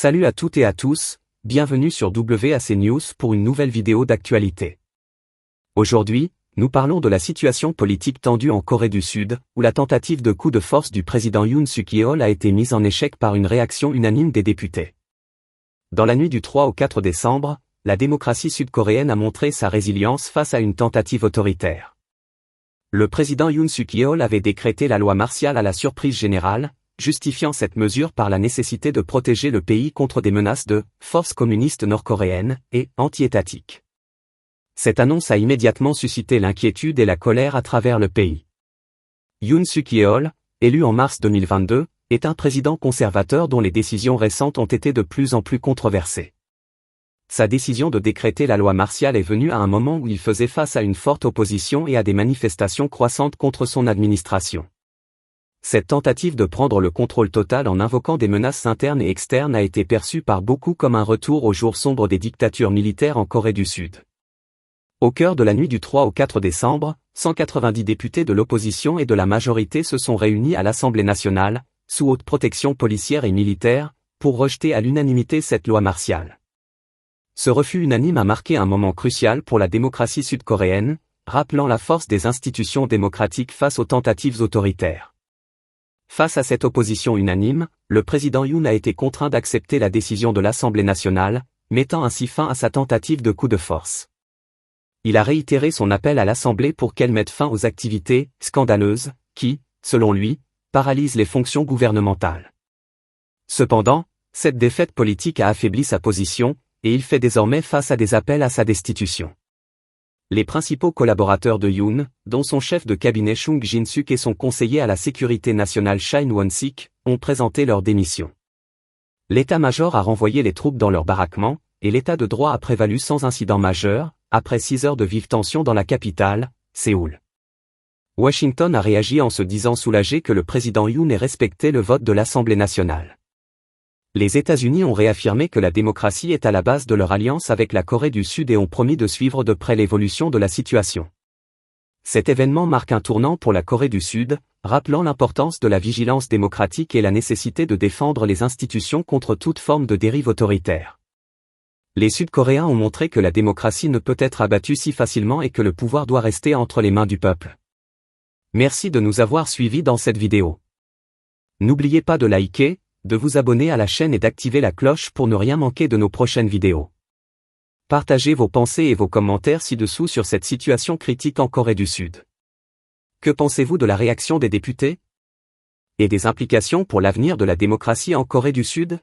Salut à toutes et à tous, bienvenue sur WAC News pour une nouvelle vidéo d'actualité. Aujourd'hui, nous parlons de la situation politique tendue en Corée du Sud, où la tentative de coup de force du président Yoon Suk-yeol a été mise en échec par une réaction unanime des députés. Dans la nuit du 3 au 4 décembre, la démocratie sud-coréenne a montré sa résilience face à une tentative autoritaire. Le président Yoon Suk-yeol avait décrété la loi martiale à la surprise générale, justifiant cette mesure par la nécessité de protéger le pays contre des menaces de « forces communistes nord-coréennes » et « anti-étatiques ». Cette annonce a immédiatement suscité l'inquiétude et la colère à travers le pays. Yoon Suk-yeol, élu en mars 2022, est un président conservateur dont les décisions récentes ont été de plus en plus controversées. Sa décision de décréter la loi martiale est venue à un moment où il faisait face à une forte opposition et à des manifestations croissantes contre son administration. Cette tentative de prendre le contrôle total en invoquant des menaces internes et externes a été perçue par beaucoup comme un retour aux jours sombres des dictatures militaires en Corée du Sud. Au cœur de la nuit du 3 au 4 décembre, 190 députés de l'opposition et de la majorité se sont réunis à l'Assemblée nationale, sous haute protection policière et militaire, pour rejeter à l'unanimité cette loi martiale. Ce refus unanime a marqué un moment crucial pour la démocratie sud-coréenne, rappelant la force des institutions démocratiques face aux tentatives autoritaires. Face à cette opposition unanime, le président Yoon a été contraint d'accepter la décision de l'Assemblée nationale, mettant ainsi fin à sa tentative de coup de force. Il a réitéré son appel à l'Assemblée pour qu'elle mette fin aux activités « scandaleuses » qui, selon lui, paralysent les fonctions gouvernementales. Cependant, cette défaite politique a affaibli sa position, et il fait désormais face à des appels à sa destitution. Les principaux collaborateurs de Yoon, dont son chef de cabinet Chung Jin-suk et son conseiller à la sécurité nationale Chae Won-sik, ont présenté leur démission. L'état-major a renvoyé les troupes dans leur baraquement, et l'état de droit a prévalu sans incident majeur, après 6 heures de vive tension dans la capitale, Séoul. Washington a réagi en se disant soulagé que le président Yoon ait respecté le vote de l'Assemblée nationale. Les États-Unis ont réaffirmé que la démocratie est à la base de leur alliance avec la Corée du Sud et ont promis de suivre de près l'évolution de la situation. Cet événement marque un tournant pour la Corée du Sud, rappelant l'importance de la vigilance démocratique et la nécessité de défendre les institutions contre toute forme de dérive autoritaire. Les Sud-Coréens ont montré que la démocratie ne peut être abattue si facilement et que le pouvoir doit rester entre les mains du peuple. Merci de nous avoir suivis dans cette vidéo. N'oubliez pas de liker, de vous abonner à la chaîne et d'activer la cloche pour ne rien manquer de nos prochaines vidéos. Partagez vos pensées et vos commentaires ci-dessous sur cette situation critique en Corée du Sud. Que pensez-vous de la réaction des députés? Et des implications pour l'avenir de la démocratie en Corée du Sud?